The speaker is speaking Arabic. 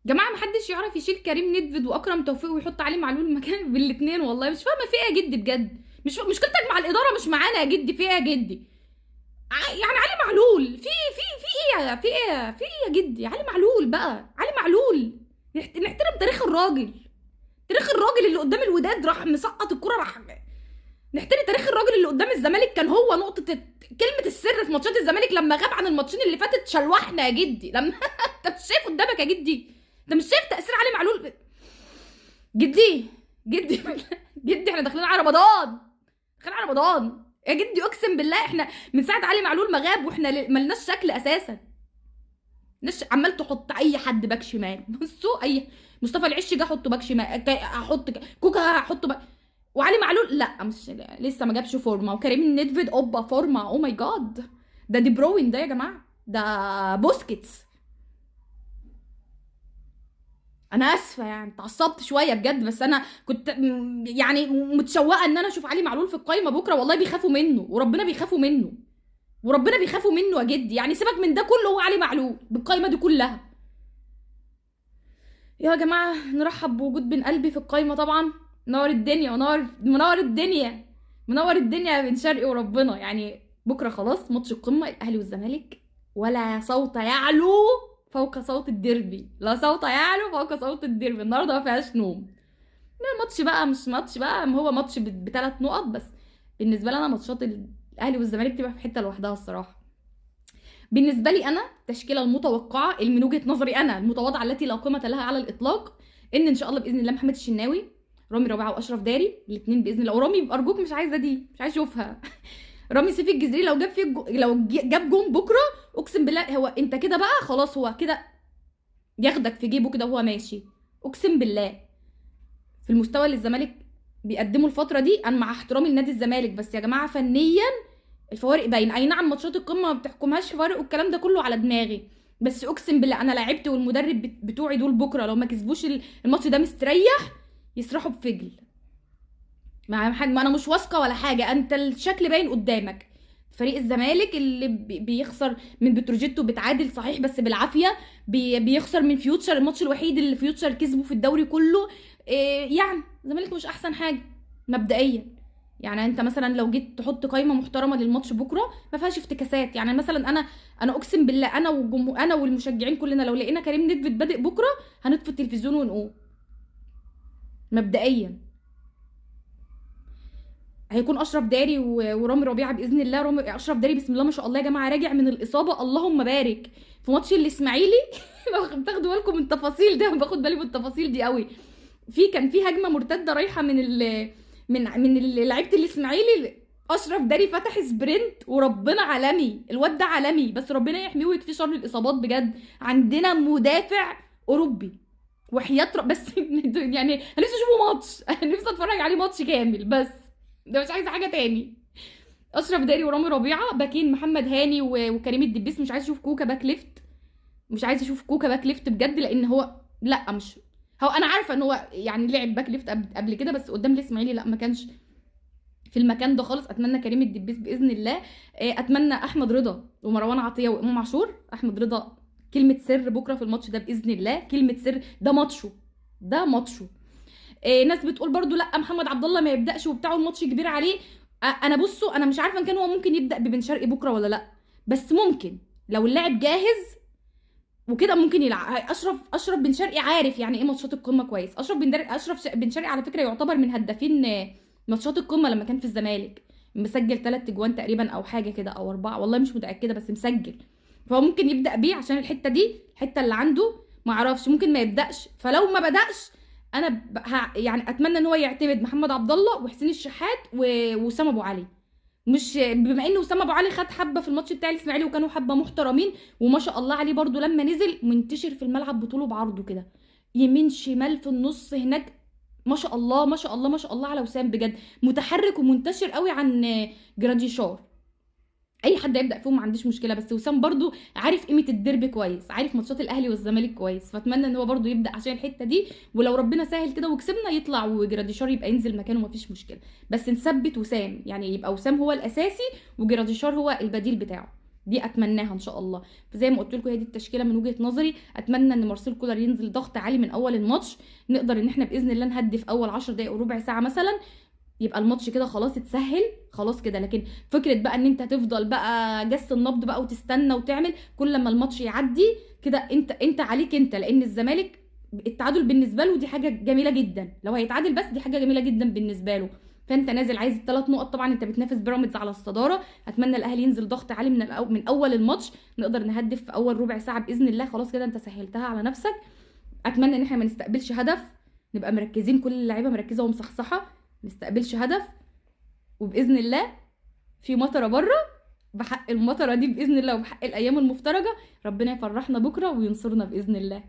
جماعه محدش يعرف يشيل كريم نيدفيد واكرم توفيق ويحط علي معلول مكان بالاثنين. والله مش فاهمه في ايه يا جدي بجد. مش مشكلتك مع الاداره مش معانا يا جدي. في ايه يا جدي؟ يعني علي معلول في ايه يا جدي؟ علي معلول بقى، علي معلول. نحترم تاريخ الراجل. تاريخ الراجل اللي قدام الوداد راح مسقط الكرة، راح نحترم تاريخ الراجل اللي قدام الزمالك. كان هو نقطة كلمة السر في ماتشات الزمالك لما غاب عن الماتشين اللي فاتت. شلوحنا يا جدي لما انت مش شايف قدامك يا جدي؟ انت مش شايف تأثير علي معلول؟ جدي جدي جدي احنا داخلين على رمضان. داخلين على رمضان يا جدي. اقسم بالله احنا من ساعة علي معلول ما غاب واحنا ملناش شكل اساسا. عمال تحط اي حد باك شمال. بصوا اي مصطفى العش جه احطه باك شمال، احط كوكا احطه باك. وعلي معلول لا مش لسه ما جابش فورمه. وكريم النيدفيد اوبا فورمه. او ماي جاد، ده دي بروين ده يا جماعه، ده بوسكيتس. انا اسفه يعني اتعصبت شويه بجد، بس انا كنت يعني متشوقه ان انا اشوف علي معلول في القايمه بكره. والله بيخافوا منه وربنا بيخافوا منه. وربنا بيخافوا منه يا جدي. يعني سيبك من ده كله، هو علي معلول بالقايمه دي كلها. يا جماعه نرحب بوجود بن قلبي في القايمه طبعا. منور الدنيا منور الدنيا. منور الدنيا يا بن شرقي وربنا. يعني بكره خلاص ماتش القمه الاهلي والزمالك. ولا صوت يعلو فوق صوت الديربي. لا صوت يعلو فوق صوت الديربي. النهارده ما فيهاش نوم. الماتش بقى مش ماتش بقى، هو ماتش بثلاث نقط بس. بالنسبه لي انا ماتشات الاهلي والزمالك تبقى في حته لوحدها الصراحه. بالنسبه لي انا التشكيله المتوقعه من وجهه نظري انا المتواضعه التي لا قيمه لها على الاطلاق، ان شاء الله باذن الله محمد الشناوي، رامي ربيعه واشرف داري الاثنين باذن الله. ورامي ارجوك مش عايزه دي، مش عايزه اشوفها. رامي سيف الجزيري لو جاب جاب جون بكره اقسم بالله هو انت كده بقى خلاص. هو كده ياخدك في جيبه كده وهو ماشي. اقسم بالله في المستوى اللي الزمالك بيقدمه الفتره دي، انا مع احترامي لنادي الزمالك بس يا جماعه فنيا الفوارق باين. اي نعم ماتشات القمه ما بتحكمهاش فوارق والكلام ده كله على دماغي، بس اقسم بالله انا لعبت والمدرب بتوعي دول بكره لو ما كسبوش الماتش ده مستريح يسرحوا بفجل. ما انا مش واثقه ولا حاجه. انت الشكل باين قدامك. فريق الزمالك اللي بيخسر من بتروجيت وبتعادل صحيح بس بالعافيه. بيخسر من فيوتشر الماتش الوحيد اللي فيوتشر كسبه في الدوري كله. يعني الزمالك مش احسن حاجه مبدئيا. يعني انت مثلا لو جيت تحط قائمه محترمه للماتش بكره ما فيهاش افتكاسات. يعني مثلا انا اقسم بالله انا والمشجعين كلنا لو لقينا كريم نيدفيد بادئ بكره هنطفي التلفزيون ونقوم. مبدئيا هيكون اشرف داري ورامي ربيعه باذن الله. اشرف داري بسم الله ما شاء الله يا جماعه راجع من الاصابه اللهم بارك. في ماتش الاسماعيلي بتاخدوا بالكم من التفاصيل ده، باخد بالي من التفاصيل دي قوي. كان في هجمه مرتده رايحه من لعيبه الاسماعيلي. اشرف داري فتح سبرنت وربنا عالمي. الواد ده عالمي بس ربنا يحميه ويكفيه شر الاصابات بجد. عندنا مدافع اوروبي بس يعني انا نفسي اشوفه ماتش. انا نفسي اتفرج عليه ماتش كامل بس. ده مش عايزه حاجه تاني. اشرف داري ورامي ربيعه باكين. محمد هاني وكريم الدبيس. مش عايزه اشوف كوكا باك ليفت. مش عايزه اشوف كوكا باك ليفت بجد لان هو لا مش هو. انا عارفه ان هو يعني لعب باك ليفت قبل كده بس قدام الاسماعيلي لا ما كانش في المكان ده خالص. اتمنى كريم الدبيس باذن الله. اتمنى احمد رضا ومروان عطيه وامام عاشور. احمد رضا كلمه سر بكره في الماتش ده باذن الله. كلمه سر ده ماتشه. ده ماتشه. ناس بتقول برضو لا محمد عبد الله ما يبداش وبتاعه الماتش كبير عليه. انا بصوا انا مش عارفه ان كان هو ممكن يبدا ببن شرقي بكره ولا لا. بس ممكن لو اللاعب جاهز وكده ممكن يلعب. اشرف بن شرقي عارف يعني ايه ماتشات القمه كويس. اشرف بن شرقي على فكره يعتبر من هدافين ماتشات القمه لما كان في الزمالك. مسجل 3 اجوان تقريبا او حاجه كده او 4 والله مش متاكده بس مسجل. فهو ممكن يبدا بيه عشان الحته دي الحته اللي عنده. ما اعرفش ممكن ما يبداش. فلو ما بداش انا يعني اتمنى ان هو يعتمد محمد عبد الله وحسين الشحات وسام ابو علي. مش بما ان وسام ابو علي خد حبه في الماتش بتاع الاسماعيلي وكانوا حبه محترمين وما شاء الله عليه برضو لما نزل منتشر في الملعب بطوله بعرضه كده يمين شمال في النص هناك. ما شاء الله ما شاء الله ما شاء الله على وسام بجد. متحرك ومنتشر قوي عن جراديشار. اي حد يبدا فيهم ما عنديش مشكله بس وسام برضو عارف قيمه الديربي كويس. عارف ماتشات الاهلي والزمالك كويس. فاتمنى ان هو برضو يبدا عشان الحته دي. ولو ربنا سهل كده وكسبنا يطلع وجراديشار يبقى ينزل مكانه مفيش مشكله. بس نثبت وسام يعني يبقى وسام هو الاساسي وجراديشار هو البديل بتاعه. دي اتمناها ان شاء الله. فزي ما قلت لكم هي دي التشكيله من وجهه نظري. اتمنى ان مارسيل كولر ينزل ضغط عالي من اول الماتش، نقدر ان احنا باذن الله نهدي في اول 10 دقائق وربع ساعه مثلا، يبقى الماتش كده خلاص اتسهل خلاص كده. لكن فكره بقى ان انت تفضل بقى جس النبض بقى وتستنى وتعمل كل لما الماتش يعدي كده، انت عليك انت، لان الزمالك التعادل بالنسبه له دي حاجه جميله جدا، لو هيتعادل بس دي حاجه جميله جدا بالنسبه له. فانت نازل عايز ال3 نقط، طبعا انت بتنافس بيراميدز على الصداره. اتمنى الاهلي ينزل ضغط عالي من اول الماتش، نقدر نهدف في اول ربع ساعه باذن الله. خلاص كده انت سهلتها على نفسك. اتمنى ان احنا ما نستقبلش هدف، نبقى مركزين، كل اللعيبه مركزه ومصحصحه، ما نستقبلش هدف. وباذن الله في مطره بره، بحق المطره دي باذن الله وبحق الايام المفترجه، ربنا يفرحنا بكره وينصرنا باذن الله.